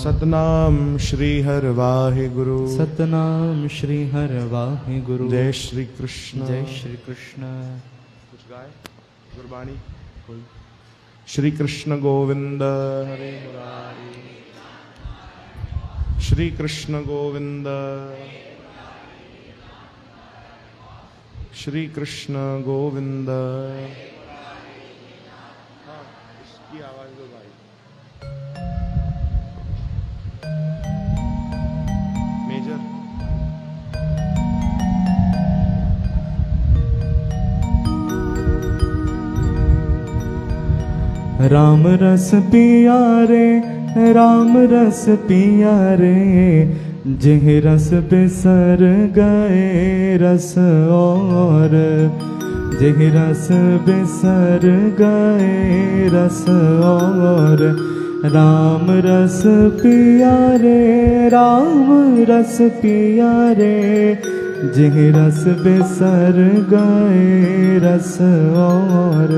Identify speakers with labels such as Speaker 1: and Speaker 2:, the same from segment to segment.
Speaker 1: सतनाम श्री हर वाहिगुरु।
Speaker 2: सतनाम श्री हर वाहिगुरु।
Speaker 1: जय श्री कृष्ण।
Speaker 2: जय श्री कृष्ण।
Speaker 1: कुछ गाए गुरबाणी कोई। श्री कृष्ण गोविंद हरे मुरारी। श्री कृष्ण गोविंद। श्री कृष्ण गोविंद। हाँ, इसकी आवाज दो भाई। मेजर।
Speaker 2: राम रस पिया रे, राम रस पिया रे, जिह रस बिसर गए रस और, जिह रस बिसर गए रस और। राम रस पिया रे, राम रस पिया रे, जिह रस बिसर गए रस और,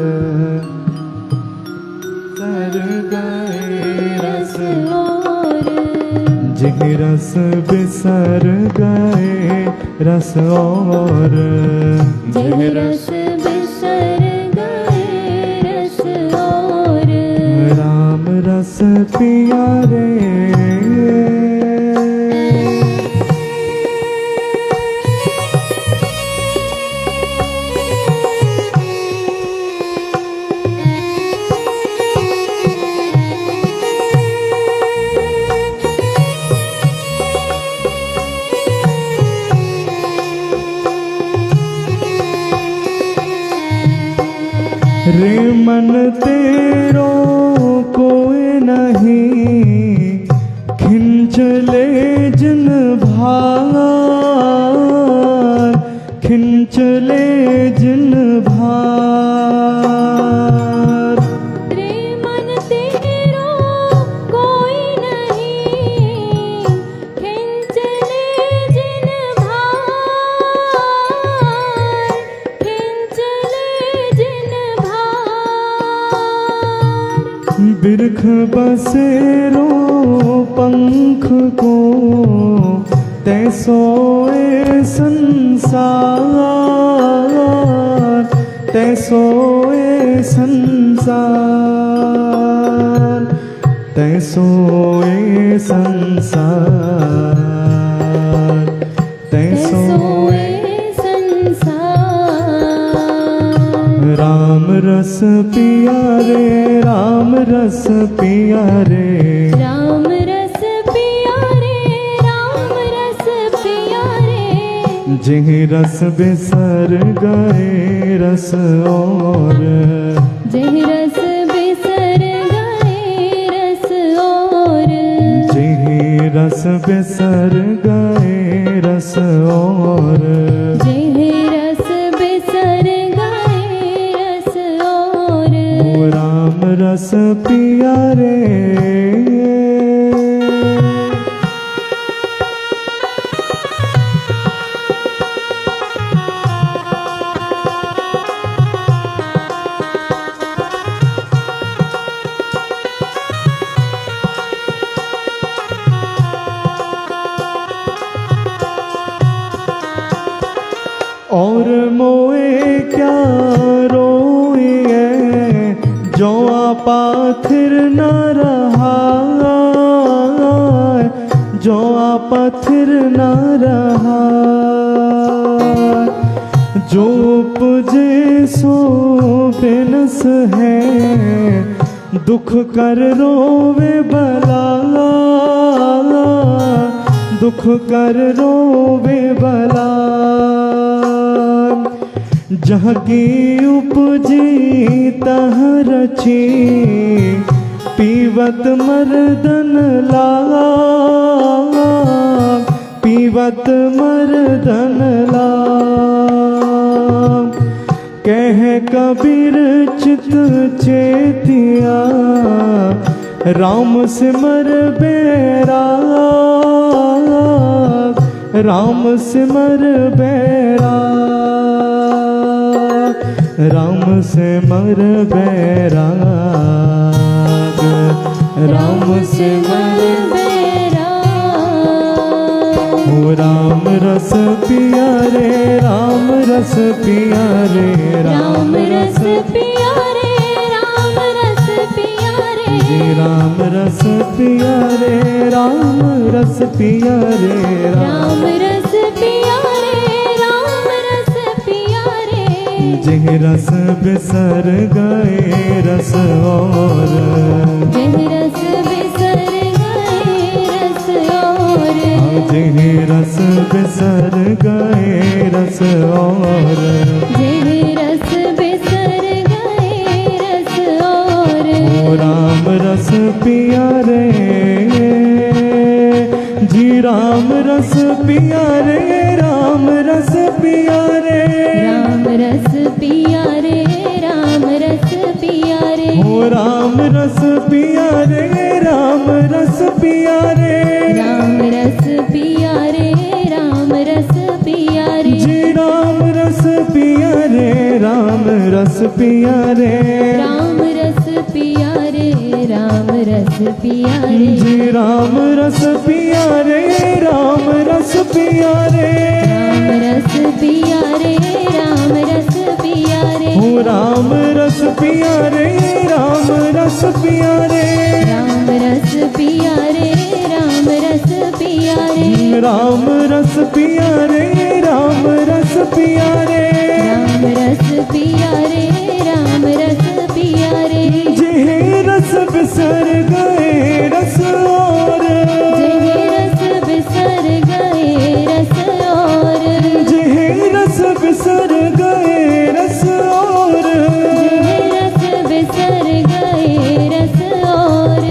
Speaker 2: सर गए रस और। जिह रस बिसर गए रस और,
Speaker 3: जिह रस बिसर गए रस और।
Speaker 2: राम रस पिया रे। रे मन तेरो कोई नहीं, खिंच ले जिन भार, खिंच ले जिन भार।
Speaker 3: रे मन तेरो कोई नहीं, खिंच ले जिन भार, खिंच ले जिन
Speaker 2: बिरख बसेरो पंख को, तैसोए संसार, तैसोए संसार, तैसोए संसार, तैसोए राम रस पिया रे, राम रस पिया रे,
Speaker 3: राम रस पिया रे, राम रस पिया रे।
Speaker 2: जिह रस बिसर गए रस और,
Speaker 3: जिह रस बिसर गए रस और।
Speaker 2: जिह रस बिसर गए रस और,
Speaker 3: जिह रस बिसर गए रस और।
Speaker 2: राम रस पिया रे। और मोए क्या रोए, जो पाथिर न रहा, जो पाथिर न रहा। जो उपजे सो बेनस है, दुख कर रोवे भला, दुख कर रोवे भला। जहाँ की उपजी तह रची, पीवत मर्दन लाग, पीवत मर्दन लाग। कह कबीर चित चेतिया, राम सिमर बैराग, राम सिमर बैराग, राम सिमर बैराग, राम सिमर बैराग। रस पिया रे राम रस पिया रे
Speaker 3: राम रस पिया रे राम रस पिया रे
Speaker 2: जी राम रस पिया रे राम रस पिया रे
Speaker 3: राम रस पिया रे राम रस पिया रे
Speaker 2: जिह रस बिसर गए रस और
Speaker 3: जिह रस बिसर गए रस और
Speaker 2: जिह रस बिसर गए रस और
Speaker 3: जिह रस बिसर गए रस और
Speaker 2: ओ राम रस पिया रे जी राम रस पिया रे राम रस पिया रे
Speaker 3: राम रस पिया रे राम रस पिया रे
Speaker 2: ओ राम रस पिया रे राम रस पिया रे
Speaker 3: राम रस पिया रे राम रस पिया रे
Speaker 2: जी राम रस पिया रे राम रस पिया रे
Speaker 3: राम रस पिया रे राम रस पिया रे
Speaker 2: जी राम रस पिया रे राम रस पिया रे
Speaker 3: राम रस पिया रे राम रस पिया रे
Speaker 2: ओ राम रस पिया रे राम रस पिया रे
Speaker 3: राम रस पिया रे राम रस पिया रे
Speaker 2: राम रस पिया रे राम रस पिया रे
Speaker 3: राम रस पिया रे राम रस पिया रे
Speaker 2: जिह रस बिसर गए रस और
Speaker 3: जिह रस बिसर गए रस और
Speaker 2: जिह रस बिसर गए रस और
Speaker 3: जिह रस बिसर गए रस और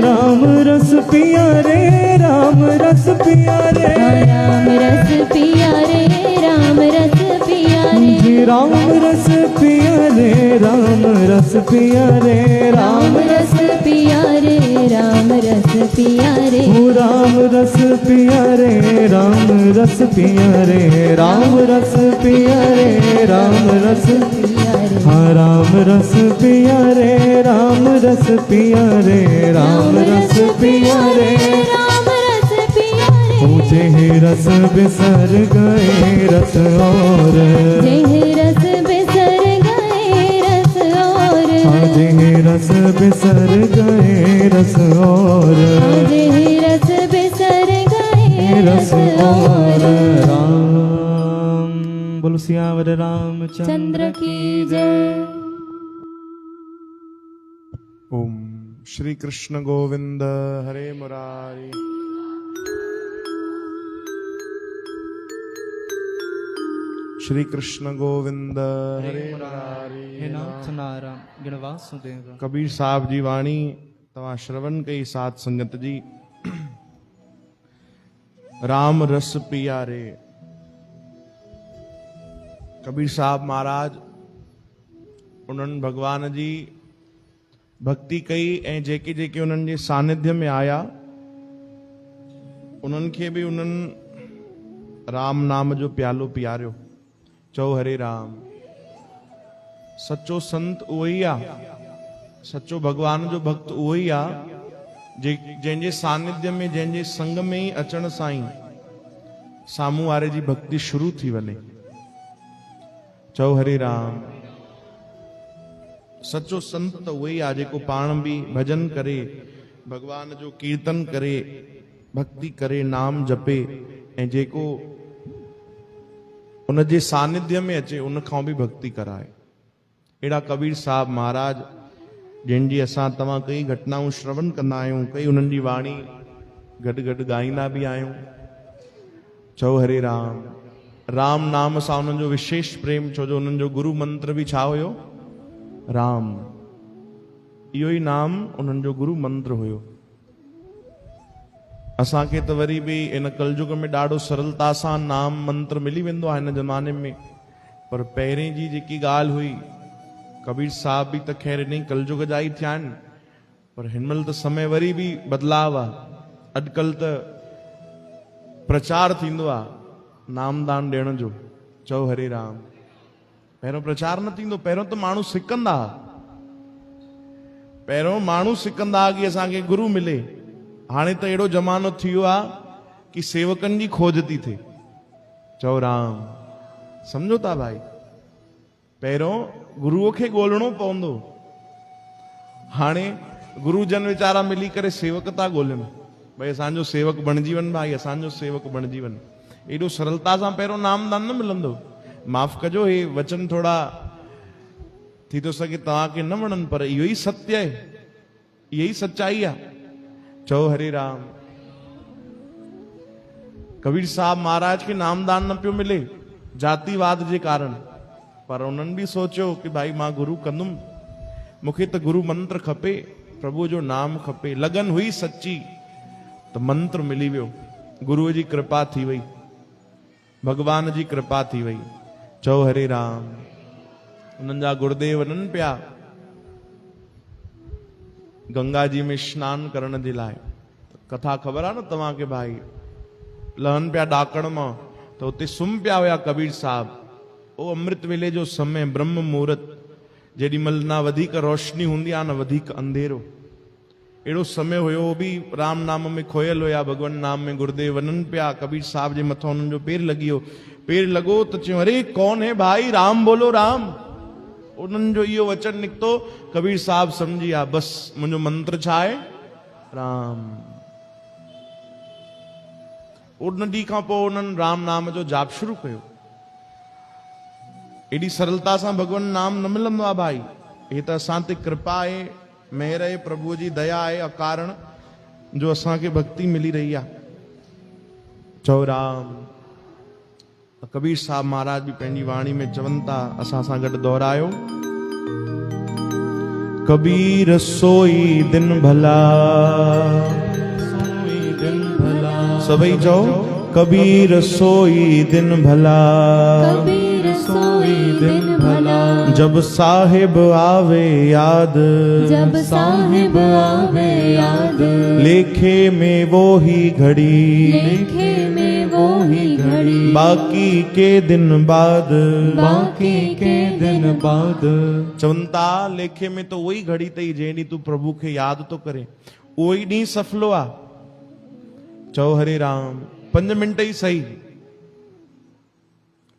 Speaker 2: राम रस पिया रे राम रस पिया रे
Speaker 3: राम रस पिया रे राम रस पिया रे
Speaker 2: जी राम रस पिया रे राम रस पिया रे
Speaker 3: राम रस पिया रे राम रस पिया रे
Speaker 2: ओ राम रस पिया रे राम रस पिया रे राम रस पिया रे राम रस
Speaker 3: पिया रे
Speaker 2: हाँ राम रस पिया रे राम रस पिया रे राम रस पिया रे
Speaker 3: राम रस पिया रे
Speaker 2: मुझे रस बिसर गए रस और
Speaker 3: जिह रस बिसर गए रस और
Speaker 2: जिह रस बिसर गए रस और
Speaker 3: जिह रस बिसर गए
Speaker 2: रस और राम बोलो सियावर रामचंद्र
Speaker 3: चंद्र की जय
Speaker 1: ओम श्री कृष्ण गोविंद हरे मुरारी। श्री कृष्ण गोविंद हरे मुरारी।
Speaker 2: हे नाथ नारायण गणवासुदेव
Speaker 1: कबीर साहब जी वाणी तवा श्रवण कई साथ संगत जी। राम रस पिया रे। कबीर साहब महाराज उन्हनि भगवान जी भक्ति कई ऐं जेके जेके उन्हनि जे सानिध्य में आया उन्हनि खे बि उन्हनि राम नाम जो प्यालो पियारियो। चओ हरे राम। सच्चो संत उहो ई आहे, सच्चो भगवान जो भक्त उहो ई आहे जंहिंजे सानिध्य में जंहिंजे संग में ई अचण सां ई साम्हूं वारे जी भक्ति शुरू थी वञे। चओ हरे राम। सच्चो संत त उहो ई आहे जेको पाण बि भजन करे, भगवान जो कीर्तन करे, भक्ति करे, नाम जपे ऐं जेको उन जे सानिध्य में अचे उन खां बि भक्ति कराए। अहिड़ा कबीर साहब महाराज जिन जी असां तव्हां कई घटनाऊं श्रवण कंदा आहियूं, कई उन्हनि जी वाणी गॾु गॾु ॻाईंदा बि आहियूं। चओ हरे राम। राम नाम सां उन्हनि जो विशेष प्रेम, छो जो उन्हनि जो गुरु मंत्र बि छा हुयो? राम। इहो ई नाम उन्हनि जो गुरु मंत्र हुयो। असांखे त वरी बि इन कलयुग में ॾाढो सरलता सां नाम मंत्र मिली वेंदो आहे हिन ज़माने में, पर पहिरें जी जेकी ॻाल्हि हुई, कबीर साहब बि त ख़ैर इन ई कलयुग जा ई थिया आहिनि, पर हिन महिल त समय वरी बि बदिलाव आहे। अॼुकल्ह त प्रचार थींदो आहे नामदान ॾियण जो। चओ हरे राम। पहिरियों प्रचार न थींदो, पहिरियों त माण्हू सिकंदा, पहिरियों माण्हू सिकंदा कि असांखे गुरु मिले। हाणे त अहिड़ो ज़मानो थी वियो आहे कि सेवकनि जी खोज थी थिए। चओ राम। समझो था भाई, पहिरों गुरुअ खे ॻोल्हणो पवंदो। हाणे गुरुजन वीचारा मिली करे सेवक था ॻोल्हनि, भाई असांजो सेवक बणिजी वञ, भाई असांजो सेवक बणिजी वञ। एॾो सरलता सां पहिरों नामदान न मिलंदो। माफ़ कजो, हे वचन थोड़ा थी तो सके तव्हांखे न वणनि, पर इहो ई सत्य आहे, इहा ई सच्चाई आहे। चओ हरे राम। कबीर साहब महाराज खे नामदान न पियो मिले जातिवाद जे कारण, पर उन्हनि बि सोचियो कि भाई मां गुरु कंदुमि, मूंखे त गुरु मंत्र खपे, प्रभु जो नाम खपे। लगन हुई सच्ची तो मंत्र मिली वियो, गुरुअ जी कृपा थी वई, भगवान जी कृपा थी वई। चओ हरे राम। उन्हनि जा गुरुदेव वञनि पिया गंगा जी में स्नान करण जे लाइ। कथा ख़बर आहे न तव्हांखे भाई, लहनि पिया ॾाकण मां त उते सुम्ही पिया हुया कबीर साहब। ओ अमृत वेले जो समय, ब्रह्म मुहूर्त, जेॾी महिल ना वधीक रोशनी हूंदी आहे न वधीक अंधेरो, अहिड़ो समय हुयो। बि राम नाम में खोयल हुया, भगवान नाम में। गुरुदेव वञनि पिया, कबीर साहब जे मथां उन्हनि जो पेर लॻी वियो। पेर लॻो त चयो, अरे कौन है भाई, राम बोलो राम। उन्हनि जो इहो वचन निकितो, कबीर साहब सम्झी विया, बसि मुंहिंजो मंत्र छा आहे, राम। उन ॾींहं खां पोइ उन्हनि राम नाम जो जाप शुरू कयो। एॾी सरलता सां भगवान नाम न मिलंदो आहे भाई। हे त असां ते कृपा आहे, मेहर आहे, प्रभु जी दया आहे अकारण, जो असांखे भक्ति मिली रही आहे। चओ राम। कबीर साहब महाराज भी पंहिंजी वाणी में चवनि था, असां सां गॾु दोहरायो। कबीर सोई दिन भला, सोई दिन भला। सभई चओ, कबीर सोई दिन भला,
Speaker 3: कबीर सोई दिन भला।
Speaker 1: जब साहिब आवे याद,
Speaker 3: जब साहिब आवे याद।
Speaker 1: लेखे में वो ही घड़ी,
Speaker 3: लेखे में वो ही घड़ी।
Speaker 1: बाकी के दिन बाद,
Speaker 3: बाकी के दिन बाद।
Speaker 1: चवंता लेखे में तो वही घड़ी तई जंहिं ॾींहुं तूं प्रभु खे याद तो करे, उहो ई ॾींहुं सफलो आ। चओ हरे राम। 5 मिंट ई सही,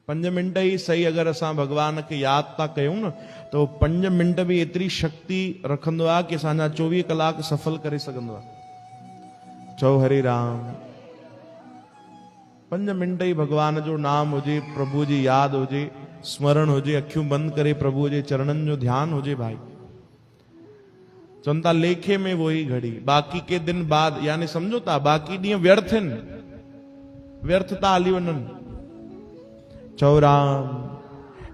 Speaker 1: 5 मिंट ई सही अगर असां भगवान खे याद था कयूं न, तो 5 मिंट भी एतिरी शक्ति रखंदो आहे कि असांजा 24 कलाक सफल करे सघंदो आहे। चओ हरे राम। 5 मिंट ई भगवान जो नाम हुजे, प्रभु जी याद हुजे, स्मरण हुजे, अखियूं बंद करे प्रभु जे चरणनि जो ध्यान हुजे भाई। चवनि था लेखे में वो ही घड़ी, बाकी के दिन बाद, यानी समझो था बाकी ॾींहं व्यर्थ आहिनि, व्यर्थ था हली वञनि। चओ राम।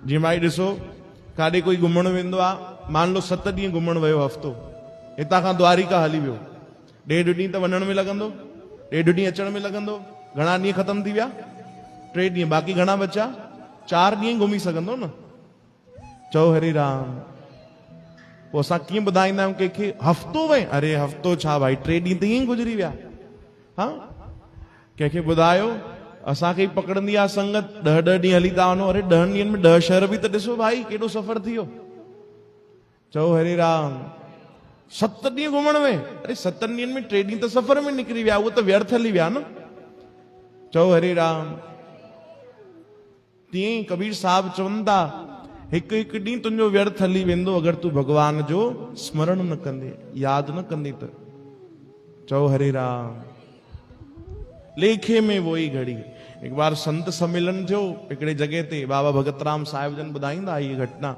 Speaker 1: जीअं भाई ॾिसो, काॾे कोई घुमण वेंदो आहे, मान लो 7 ॾींहं घुमण वियो, हफ़्तो हितां खां द्वारिका हली वियो, 1.5 ॾींहं त वञण में लॻंदो, 1.5 ॾींहं अचण में लॻंदो। घणा ॾींहं ख़तम थी विया, 3 ॾींहं, बाक़ी घणा बचा, 4 ॾींहं घुमी सघंदो न। चओ हरे राम। पोइ असां कीअं ॿुधाईंदा आहियूं कंहिंखे हफ़्तो वए, अरे हफ़्तो छा भाई, 3 ॾींहं त ईअं ई गुज़री विया। हा, कंहिंखे ॿुधायो, असांखे ई पकड़ंदी आहे संगत, 10-10 ॾींहं हली था वञो, अरे 10 ॾींहंनि में 10 शहर बि त ॾिसो भाई, केॾो सफ़र थी वियो। चओ हरे राम। 7 ॾींहं घुमण में, अरे 7 ॾींहंनि में 3 ॾींहं त सफ़र में निकिरी विया, उहो त व्यर्थ हली विया न। चओ हरे राम। तीअं कबीर साहब चवनि था, हिकु हिकु ॾींहुं तुंहिंजो व्यर्थ हली वेंदो अगर तूं भगवान जो स्मरण न कंदे, याद न कंदी त। चओ हरे राम। लेखे में वो ही घड़ी। एक बार संत सम्मेलन थियो हिकिड़े जगह ते, बाबा भगत राम साहिब जन ॿुधाईंदा ये घटना।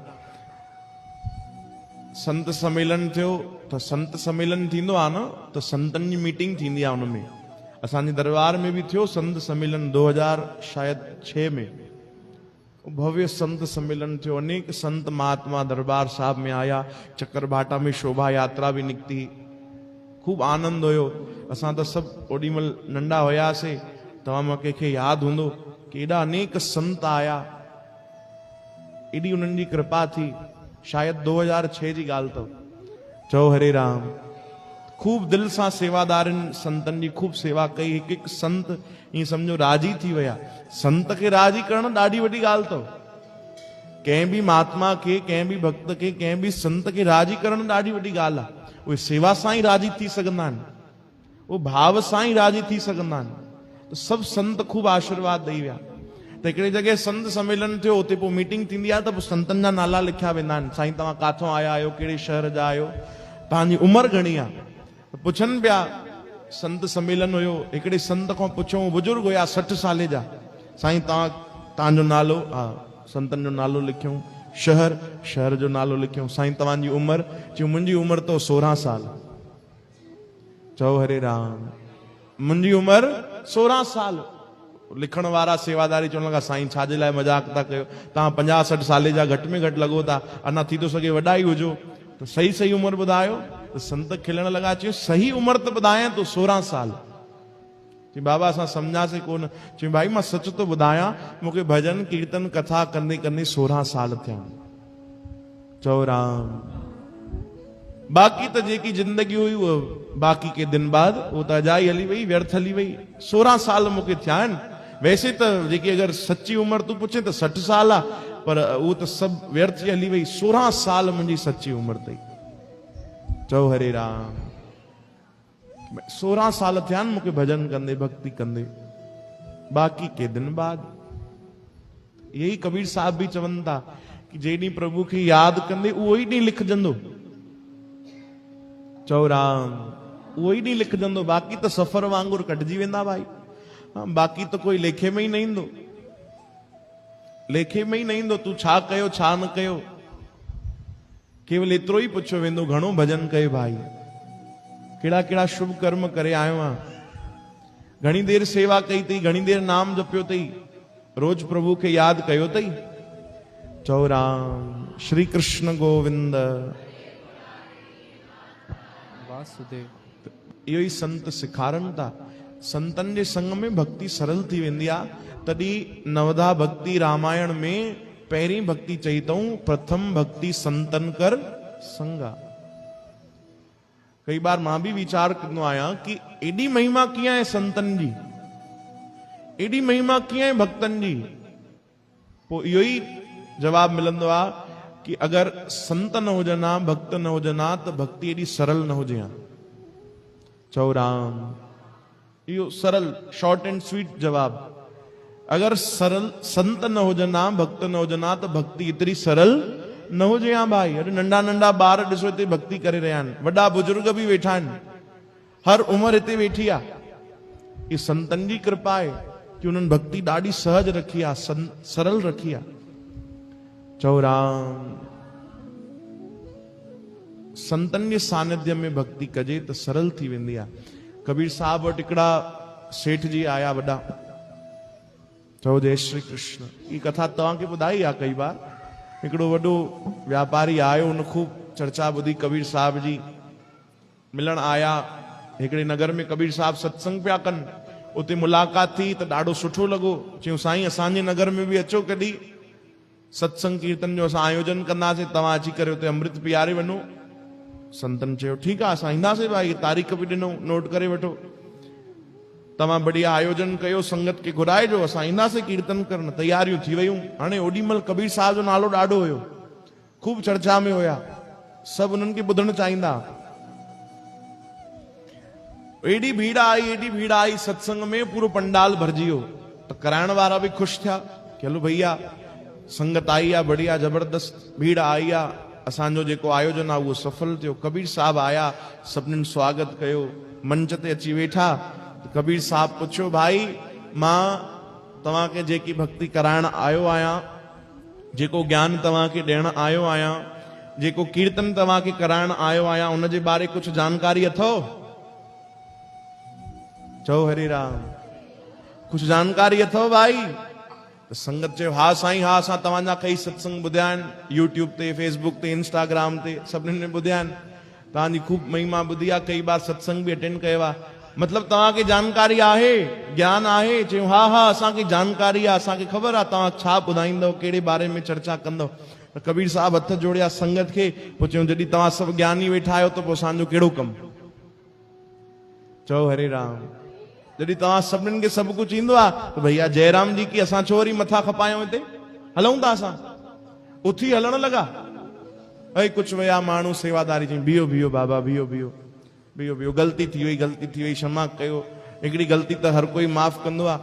Speaker 1: संत सम्मेलन थियो त संत सम्मेलन थींदो आहे न, त संतनि जी मीटिंग थींदी आहे उनमें। असांजे दरबार में भी थियो संत सम्मेलन 2006 में, भव्य संत सम्मेलन थियो। अनेक संत महात्मा दरबार साहब में आया, चक्कर भाटा में शोभा यात्रा भी निकती, खूब आनंद हुयो। असां त सभु ओॾी महिल नंढा हुयासीं, तव्हां मां कंहिंखे यादि हूंदो कि एॾा अनेक संत आया, एॾी उन्हनि जी कृपा थी। शायदि 2006 जी ॻाल्हि अथव। चओ हरे राम। खूब दिल सां सेवादारनि संतनि जी खूब सेवा कई। हिकु हिकु संत ईअं सम्झो राजी थी विया। संत खे राजी करणु ॾाढी वॾी ॻाल्हि अथव। कंहिं बि महात्मा खे, कंहिं बि भक्त खे, कंहिं बि संत खे राजी करणु ॾाढी वॾी ॻाल्हि आहे। उहे सेवा सां ई राजी थी सघंदा आहिनि, उहे भाव सां ई राजी थी सघंदा आहिनि। त सभु संत खूब आशीर्वाद ॾेई विया। त हिकिड़ी जॻह संत सम्मेलन थियो, उते पोइ मीटिंग थींदी आहे त पोइ संतनि जा नाला लिखिया वेंदा आहिनि। साईं तव्हां काथों आया आहियो, कहिड़े शहर जा आहियो, तव्हांजी उमिरि घणी आहे, पुछनि पिया। संत सम्मेलन हुयो, हिकिड़े संत खां पुछूं, बुजुर्ग हुया 60 साले जा, साईं तव्हांजो नालो? हा। संतनि जो नालो लिखियो। शहर जो नालो लिखियो। साईं तव्हांजी उमिरि? चयो मुंहिंजी उमिरि तो 16 साल। चओ हरे राम, मुंहिंजी उमिरि 16 साल। लिखण वारा सेवादारी चवण लॻा साईं छाजे लाइ मजाक था कयो, तव्हां 50-60 साले जा घटि में घटि लॻो था, अञा थी थो सघे वॾा ई हुजो, त सही उमिरि ॿुधायो। त संत खिलण लॻा, चयो सही उमिरि त ॿुधायां तो 16 साल। चई बाबा असां सम्झासीं कोन। चई भाई मां सच तो ॿुधायां, मूंखे भजन कीर्तन कथा कंदे कंदे 16 साल थिया। चओ राम। बाक़ी त जेकी जिंदगी हुई उहो बाक़ी के दिन बाद उहो त अजाई हली वई, व्यर्थ हली वई। 16 साल मूंखे थिया आहिनि। वैसे त जेकी अगरि सची उमिरि तूं पुछे त 60 साल आहे, पर उहो त सभु व्यर्थ हली वई। 16 साल मुंहिंजी सची उमिरि अथई। चओ हरे राम। 16 साल थिया आहिनि मूंखे भजन कंदे, भक्ति कंदे, बाक़ी के दिन बाद। यही कबीर साहब भी चवनि था कि जेॾीं प्रभु खे यादि कंदे उहो ई ॾींहुं लिखजंदो। चओ राम। उहो ई ॾींहुं लिखजंदो, बाक़ी त सफ़र वांगुरु कटिजी वेंदा भाई। बाक़ी त कोई लेखे में ई न ईंदो, लेखे में ई न ईंदो। तूं छा कयो छा न कयो, केवल एतिरो ई पुछियो वेंदो घणो भजन कयो भाई, कहिड़ा कहिड़ा शुभ कर्म करे आयो आहियां, घणी देर सेवा कई अथई, घणी देर नाम जपियो अथई, रोज प्रभु खे यादि कयो अथई। चओ राम। श्री कृष्ण गोविंद
Speaker 2: वासुदेव।
Speaker 1: इहो ई संत सेखारनि था। संतनि जे संग में भक्ति सरल थी वेंदी आहे। तॾहिं नवधा भक्ति रामायण में पहिरीं भक्ति चई अथऊं, प्रथम भक्ति संतन कर संगा। कई बार मां भी विचार कंदो आहियां कि एडी महिमा कीअं आहे संतनि जी, एडी महिमा कीअं आहे भक्तनि जी। पोइ इहो ई जवाब मिलंदो आहे कि अगरि संत न हुजनि हा, भक्त न हुजनि हा, त भक्ति एडी सरल न हुजे हा। चओ राम। इहो सरल शॉर्ट एंड स्वीट जवाब। अगरि सरल संत न हुजनि हा, भक्त न हुजनि हा, त भक्ति एतिरी सरल न हुजे हा भाई। अॼु नंढा नंढा ॿार ॾिसो हिते भक्ति करे रहिया आहिनि, वॾा बुजुर्ग बि वेठा आहिनि, हर उमिरि हिते वेठी आहे। ये संतनि जी कृपा आहे कि उन्हनि भक्ति ॾाढी सहज रखी आहे, सरल रखी आहे। चओ राम। संतनि जे सानिध्य में भक्ति कजे त सरल थी वेंदी आहे। कबीर साहब वटि हिकिड़ा सेठ जी आया वॾा। चओ जय श्री कृष्ण। ये कथा तव्हांखे ॿुधाई आहे कई बार। हिकिड़ो वॾो व्यापारी आयो, उन खूब चर्चा ॿुधी कबीर साहब जी, मिलण आया। हिकिड़े नगर में कबीर साहब सत्संग पिया कनि, उते मुलाक़ात थी त ॾाढो सुठो लॻो। चयूं साईं असांजे नगर में बि अचो कॾहिं, सत्संग कीर्तन जो असां आयोजन कंदासीं, तव्हां अची करे उते अमृत पीआरे वञो। संतन चयो ठीकु आहे असां ईंदासीं भाई, तारीख़ बि ॾिनो, नोट करे वठो, तव्हां बढ़िया आयोजन कयो, संगत खे घुराइजो, असां ईंदासीं कीर्तन करण। तैयारियूं थी वयूं। हाणे ओॾीमहिल कबीर साहब जो नालो ॾाढो हुयो, खूब चर्चा में हुया, सभु उन्हनि खे ॿुधणु चाहींदा। एडी भीड़ आई सत्संग में, पूरो पंडाल भरिजी वियो। त कराइण वारा बि ख़ुशि थिया कि हलो भैया संगत आई आहे, बढ़िया जबरदस्त भीड़ आई आहे, असांजो जेको आयोजन आहे उहो सफल थियो। कबीर साहब आया, सभिनीनि स्वागत कयो, मंच ते अची वेठा। कबीर साहब पुछियो भाई मां तव्हांखे जेकी भक्ति कराइण आयो आहियां, जेको ज्ञान तव्हांखे ॾियण आयो आहियां, जेको कीर्तन तव्हांखे कराइण आयो आहियां, उन जे बारे कुझु जानकारी अथव? चओ हरे राम। कुझु जानकारी अथव भाई? त संगत चयो हा साईं, हा असां तव्हांजा कई सत्संग ॿुधिया आहिनि, यूट्यूब ते, फेसबुक ते, इंस्टाग्राम ते, सभिनीनि में ॿुधिया आहिनि, तव्हांजी खूब महिमा ॿुधी आहे, कई बार सत्संग बि अटेंड कयो आहे, मतलब तव्हांखे जानकारी आहे, ज्ञान आहे? चयूं हा हा असांखे जानकारी आहे, असांखे ख़बर आहे तव्हां छा ॿुधाईंदव, कहिड़े बारे में चर्चा कंदव। त कबीर साहब हथ जोड़िया संगत खे, पोइ चयूं जॾहिं तव्हां सभु ज्ञानी वेठा आहियो त पोइ असांजो कहिड़ो कमु? चओ हरे राम। जॾहिं तव्हां सभिनीनि खे सभु कुझु ईंदो आहे त भैया जयराम जी की असां छो वरी मथा खपायूं, हिते हलूं था असां। उथी हलण लॻा। भई कुझु विया माण्हू सेवादारी, चई बीहो बीहो बाबा, बीहो बीहो बीहो बीहो, ग़लती थी वई, क्षमा कयो। हिकिड़ी ग़लती त हर कोई माफ़ कंदो आहे,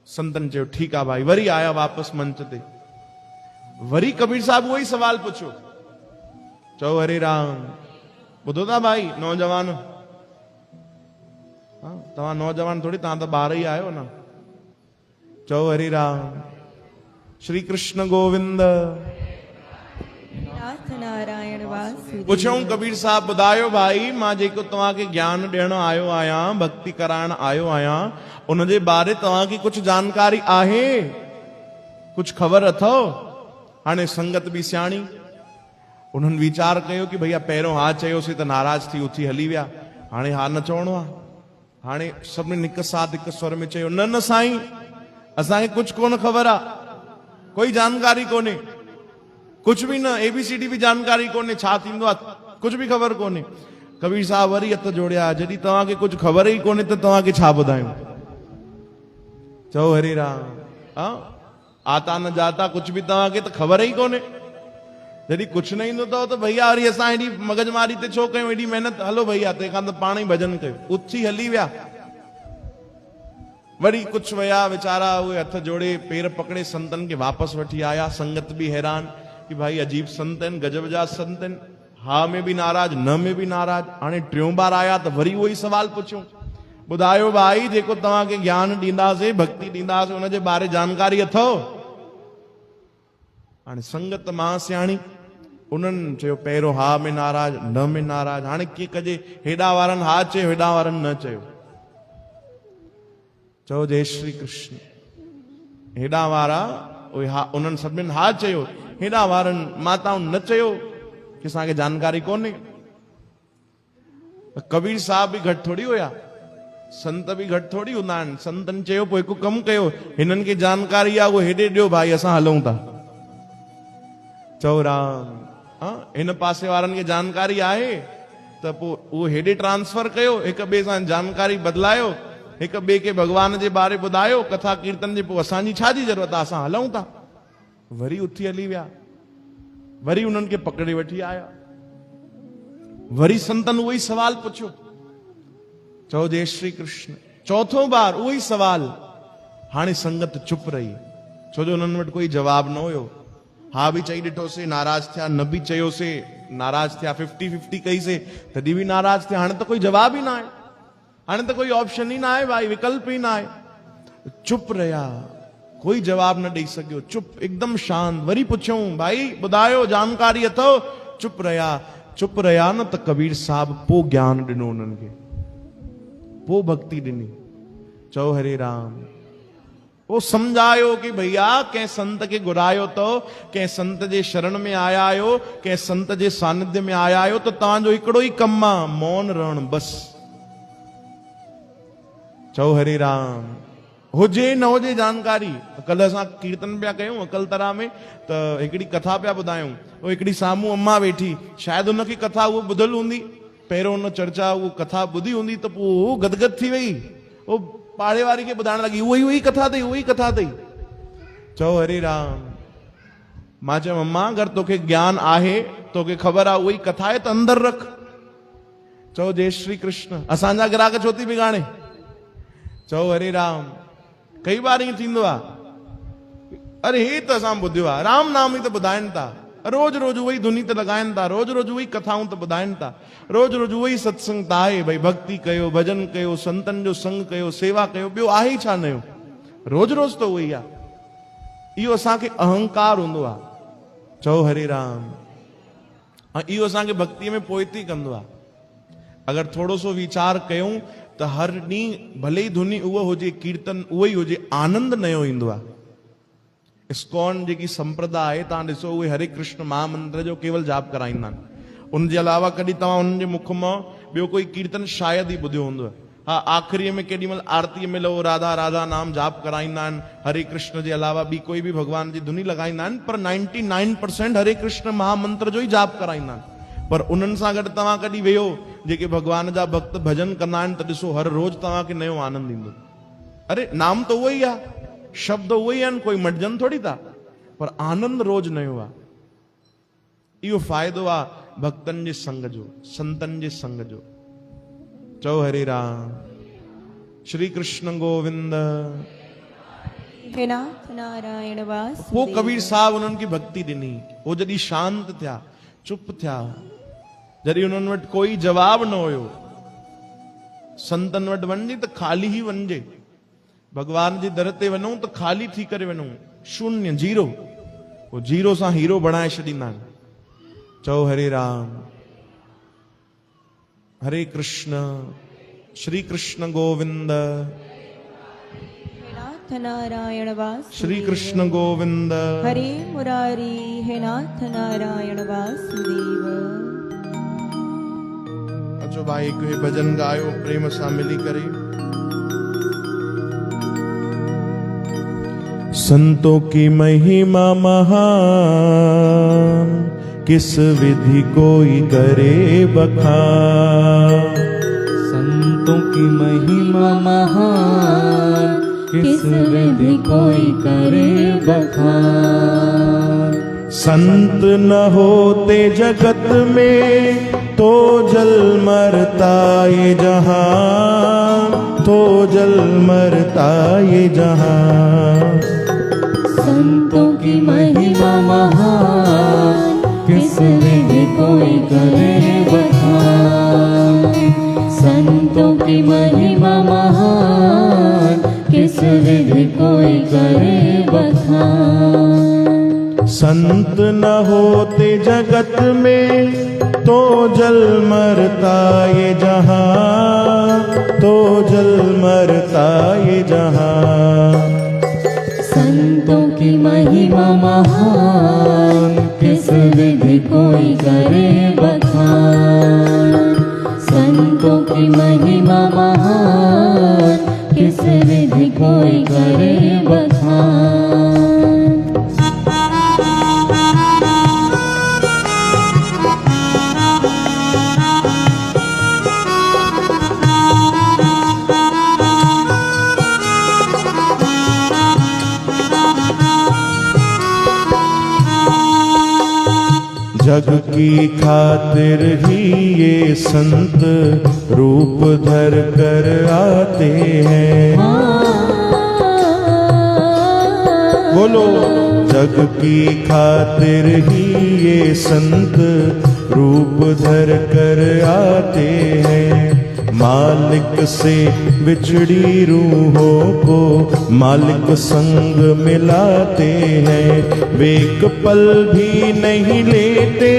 Speaker 1: संतन चयो ठीक है भाई। वरी आया वापस मंच ते, वरी कबीर साहब वही सवाल पूछो। चओ हरे राम। ॿुधो था भाई नौजवान, हाँ तव्हां नौजवान थोड़ी, तव्हां तो ॿार ही आयो ना। चओ हरे राम। श्री कृष्ण गोविंद।
Speaker 3: नाथ नारायण वासुदेव।
Speaker 1: पुछऊं कबीर साहब ॿुधायो भाई, मां जेको तव्हांखे ज्ञान ॾियण आयो आहियां, भक्ति कराइण आयो आहियां, उनजे बारे तव्हांखे कुछ जानकारी आहे, कुछ ख़बर अथव? हाणे संगत बि सियाणी, उन्हनि वीचार कयो कि भैया पहिरियों हा चयोसीं त नाराज थी उथी हली विया, हाणे हा न चवणो आहे। हाणे सभिनी हिकु साथ हिकु स्वर में चयो, न न साईं, असांखे कुछ कोन ख़बर आहे, कोई जानकारी कोन्हे, कुछ भी न, ABCD भी जानकारी कोन्हे, छा थींदो आहे कुछ भी ख़बर कोन्हे। कबीर साहब वरी हथ जोड़िया, जॾहिं तव्हांखे कुछ ख़बर ई कोन्हे त तव्हांखे छा ॿुधायूं। चओ हरे राम। हाँ आता न जाता, कुछ भी तव्हांखे त ख़बर ई कोन्हे। जॾहिं कुछ न ईंदो अथव त भैया वरी असां हेॾी मगजमारी ते छो कयूं, हेॾी महिनत, हलो भैया तंहिंखां त पाण ई भजन कयो। उथी हली विया। वरी कुछ वया वीचारा, उहे हथ जोड़े पेर पकड़े संतन के वापस वठी आया। संगत भी हैरान कि भाई अजीब संत आहिनि, गजब जा संत आहिनि, हा में भी नाराज, न में भी नाराज। हाणे टियों बार आया त वरी उहो ई सवाल पुछियो, ॿुधायो भाई जेको तव्हांखे ज्ञान ॾींदासीं, भक्ति ॾींदासीं, उनजे बारे जानकारी अथव? हाणे संगत मां सियाणी, उन्हनि चयो पहिरियों हा में नाराज, न में नाराज। हाणे कीअं कजे, हेॾा वारनि हा चयो, हेॾा वारनि न चयो। चओ जय श्री कृष्ण। हेॾा वारा उहे हा, उन्हनि सभिनीनि हा चयो, हेॾा वारनि माताउनि न चयो कि असांखे जानकारी कोन्हे। कबीर साहब बि घटि थोड़ी हुया, संत बि घटि थोड़ी हूंदा आहिनि। संतनि चयो पोइ हिकु कमु कयो, हिननि खे जानकारी आहे उहो हेॾे ॾियो भाई, असां हलूं था। चओ राम। हाँ हिन पासे वारनि खे जानकारी आहे त पोइ उहो हेॾे ट्रांसफर कयो, हिक ॿिए सां जानकारी बदिलायो, हिक ॿिए खे भॻवान जे बारे ॿुधायो, कथा कीर्तन जे, पोइ असांजी छा जी ज़रूरत आहे, असां हलूं था। वरी उथी हली विया, वरी उन्हनि खे पकड़े वठी आया, वरी संतन उहो ई सवाल पुछियो। चओ जय श्री कृष्ण। चौथों बार उहो ई सवाल। हाणे संगत चुप रही, छो जो उन्हनि वटि कोई जवाब न हुयो। हा बि चई ॾिठोसीं, नाराज थिया, न बि चयोसीं नाराज थिया, 50-50 कईसीं तॾहिं बि नाराज थिया। हाणे त कोई जवाब ई न आहे, हाणे त कोई ऑप्शन ई न आहे भाई, विकल्प ई न आहे। चुप रहिया, कोई जवाब न ॾेई सघियो, चुप एकदम शांत। वरी पुछऊं भाई ॿुधायो जानकारी अथव? चुप रहिया न त कबीर साहब पोइ ज्ञान ॾिनो उन्हनि खे, पोइ भक्ति ॾिनी। चओ हरे राम। वो समझायो कि भैया कंहिं संत के घुरायो तो, कंहिं संत जे शरण में आया आहियो, कंहिं संत जे सानिध्य में आया आहियो, तो तव्हांजो हिकिड़ो ई कमु आहे, मौन रहण बस। चओ हरे राम। हुजे न हुजे जानकारी। कल्ह असां कीर्तन पिया कयूं अकलतरा में, त हिकिड़ी कथा पिया ॿुधायूं। वो हिकिड़ी साम्हूं अम्मा वेठी, शायदि उनखे कथा उहो ॿुधल हूंदी, पहिरियों उन चर्चा उहो कथा ॿुधी हूंदी, त पोइ गदगद थी वई। वो पाड़े वारी खे ॿुधाइण लॻी, उहो ई कथा अथई, उहो ई कथा अथई। चओ हरे राम। मां चयो अम्मा अगरि तोखे ज्ञान आहे, तोखे ख़बर आहे उहो ई कथा आहे, त अंदरि रख। चओ जय श्री कृष्ण। असांजा ग्राहक छो थी बिगाड़े? चओ हरे राम। कई बार ईअं थींदो आहे, अरे हे त असां ॿुधियो आहे, राम नाम ई त ॿुधाइनि था, रोज रोज उहो ई धुनी त लॻाइनि था, रोज रोज उहो ई कथाऊं त ॿुधाइनि था, रोज रोज उहो ई सत्संग त आहे। भई भक्ति कयो, भजन कयो, संतनि जो संग कयो, सेवा कयो, ॿियो आहे ई छा नयो? रोज रोज त उहो ई आहे। इहो असांखे अहंकार हूंदो आहे। चओ हरे राम। ऐं इहो असांखे भक्तीअ में पोइती कंदो आहे। अगरि थोरो सो वीचार कयूं त हर ॾींहुं भले ई धुनी उहो हुजे, कीर्तन उहो ई हुजे, आनंद नयो ईंदो आहे। इस्कॉन जेकी संप्रदाय आहे, तव्हां ॾिसो उहे हरे कृष्ण महामंत्र जो केवल जाप कराईंदा आहिनि। उनजे अलावा कॾहिं तव्हां उन्हनि जे मुख मां ॿियो कोई कीर्तन शायदि ई ॿुधियो हूंदो। हा आख़िरीअ में केॾी महिल आरतीअ में लो राधा राधा नाम जाप कराईंदा आहिनि, हरे कृष्ण जे अलावा ॿी कोई बि भॻवान जी धुनी लॻाईंदा आहिनि, पर 99% हरे कृष्ण महामंत्र जो ई जाप कराईंदा आहिनि। पर उन्हनि सां गॾु तव्हां कॾहिं वेहो, जेके भॻवान जा भक्त भजन कंदा आहिनि, त ॾिसो हर रोज़ तव्हांखे नयो आनंद ईंदो। अरे नाम त उहो ई आहे, शब्द उहे ई आहिनि, कोई मटजनि थोड़ी था, पर आनंद रोज नयो आहे। इहो फ़ाइदो आहे भक्तनि जे संग जो, संतनि जे संग जो। चओ हरे राम। श्री कृष्ण गोविंद।
Speaker 3: हे नाथ नारायण वासुदेव।
Speaker 1: वो कबीर साहब उन्हनि खे भक्ति ॾिनी। वो जॾहिं शांत थिया, चुप थिया, जॾहिं उन्हनि वटि कोई जवाब न हुयो, संतनि वटि वञे त ख़ाली ई वञिजे, भगवान जे दर ते वञूं त ख़ाली थी करे वञूं, शून्य, जीरो। वो जीरो सां हीरो बणाए छॾींदा आहिनि। चओ हरे राम, हरे कृष्ण, श्री कृष्ण गोविंद,
Speaker 3: हे नाथ नारायण वासुदेव।
Speaker 1: श्री कृष्ण गोविंद,
Speaker 3: हरे मुरारी, हे नाथ नारायण वासुदेव।
Speaker 1: अचो भाई कोई भजन गायो प्रेम सां मिली करे। संतों की महिमा महान, किस विधि कोई करे बखान।
Speaker 2: संतों की महिमा महान, किस विधि कोई करे बखान।
Speaker 1: संत न होते जगत में तो जल मरता ये जहां, तो जल मरता ये जहां।
Speaker 3: संतों की महिमा महान, किस विधि कोई करे बखान। संतों की महिमा महान, किस विधि कोई करे बखान।
Speaker 1: संत न होते जगत में तो जल मरता ये जहां, तो जल मरता ये जहां।
Speaker 3: संतों की महिमा महान, किस विधि कोई करे बखान। संतों की महिमा महान, किस विधि कोई करे बखान।
Speaker 1: जग की खातिर ही ये संत रूप धर कर आते हैं। बोलो, जग की खातिर ही ये संत रूप धर कर आते हैं। मालिक से बिछड़ी रूहों को मालिक संग मिलाते हैं। वे एक पल भी नहीं लेते,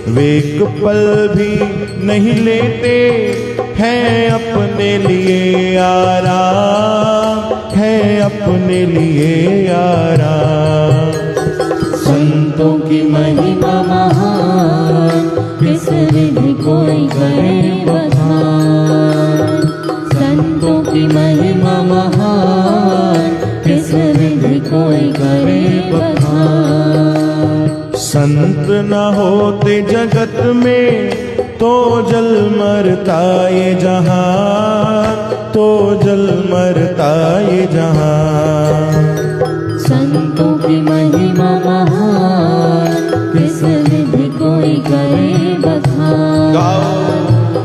Speaker 1: वे एक पल भी नहीं लेते हैं अपने लिए आराम, है अपने लिए आराम।
Speaker 3: संतों की महिमा महान, किस विधि कोई करे बखान। संतों की महिमा महान, किस विधि कोई करे बखान।
Speaker 1: संत न होते जगत में तो जल मरता ये जहां, तो जल मरता ये जहां।
Speaker 3: संतों की महिमा महान, किस विधि कोई करे बखान।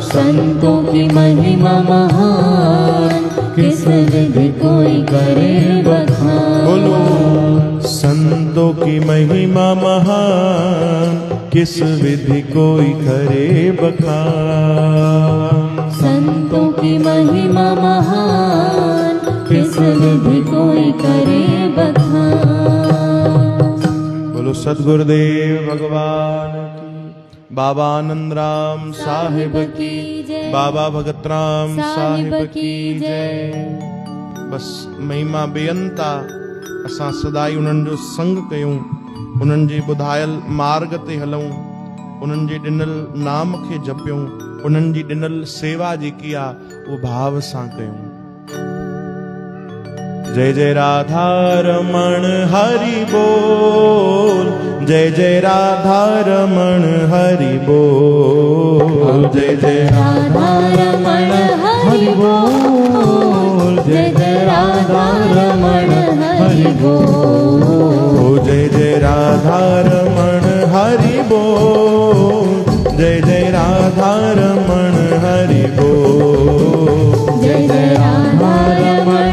Speaker 3: संतों की महिमा महान, किस विधि कोई करे बखान।
Speaker 1: बोलो, संतों की महिमा महान, किस विधि कोई करे बखान।
Speaker 3: संतों की महिमा महान, किस विधि कोई करे बखान।
Speaker 1: बोलो सद्गुरुदेव भगवान की, बाबा आनंद राम साहिब की, बाबा भगत राम साहिब की जय। बस महिमा बेअंता, असां सदाई उन्हनि जो संग कयूं, उन्हनि जे ॿुधायल मार्ग ते हलूं, उन्हनि जे ॾिनल नाम खे जपियूं, उन्हनि जी ॾिनल सेवा जेकी आहे उहो भाव सां कयूं। जय जय राधा रमण हरि बोल, जय जय राधा रमण हरि बोल, जय जय
Speaker 3: राधा रमण हरि बोल, जय जय राधा रमण हरि बोल।
Speaker 1: जय जय राधा रमण हरि बोल, जय जय राधा रमण हरि बोल,
Speaker 3: जय जय राधा रमण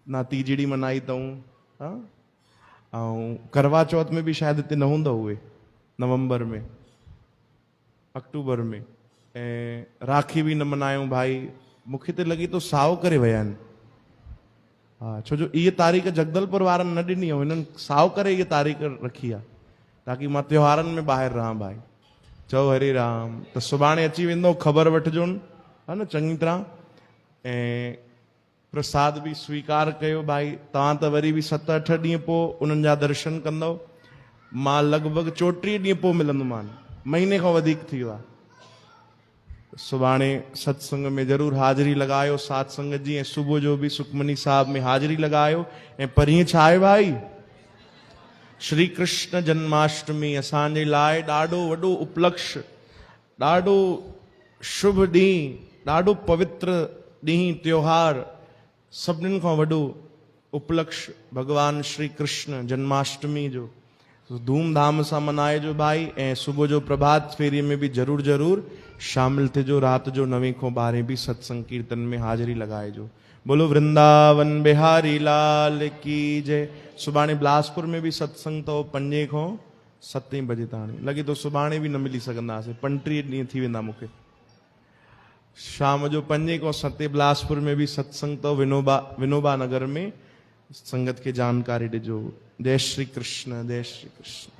Speaker 1: ना तीजड़ी मनाई अथऊं, हाँ, ऐं करवा चौथ में बि शायदि हिते न हूंदो उहे, नवंबर में, अक्टूबर में, ऐं राखी बि न मनायूं भाई। मूंखे त लॻे थो साओ करे विया आहिनि। हा, छो जो इहा तारीख़ जगदलपुर वारनि न ॾिनी हुई, हिननि साओ करे इहा तारीख़ रखी आहे ताकी मां त्योहारनि में ॿाहिरि रहां भाई। चओ हरे राम। त सुभाणे अची वेंदो, ख़बर वठिजो, हा न, चङी तरह। ऐं प्रसाद बि स्वीकार कयो भाई। तव्हां त वरी बि 7-8 ॾींहं पोइ उन्हनि जा दर्शन कंदव। मां लॻभॻि 34 ॾींहं पोइ मिलंदोमान, महीने खां वधीक थी वियो आहे। सुभाणे सत्संग में ज़रूरु हाज़िरी लॻायो साध संगत जी, ऐं सुबुह जो बि सुखमनी साहिब में हाज़िरी लॻायो। ऐं परीहं छा आहे भाई, श्री कृष्ण जन्माष्टमी असांजे लाइ ॾाढो वॾो उपलक्ष्य, ॾाढो शुभ ॾींहुं, ॾाढो पवित्र ॾींहुं, त्योहार, सभिनीनि खां वॾो उपलक्ष्य भगवान श्री कृष्ण जन्माष्टमी जो धूमधाम सां मनाइजो भाई। ऐं सुबुह जो प्रभात फेरीअ में बि ज़रूरु ज़रूरु शामिल थिजो। राति जो 9 खां 12 बि सत्संग कीर्तन में हाज़िरी लॻाइजो। बोलो वृंदावन बिहारी लाल की जय। सुभाणे बिलासपुर में बि सत्संग अथव 5 खां 7 बजे ताणी। लॻे थो सुभाणे बि न मिली सघंदासीं, 35 ॾींहं थी वेंदा मूंखे। शाम जो 5 खां 7 बिलासपुर में बि सत्संग अथव विनोबा नगर में। संगत खे जानकारी ॾिजो। जय श्री कृष्ण, जय श्री कृष्ण।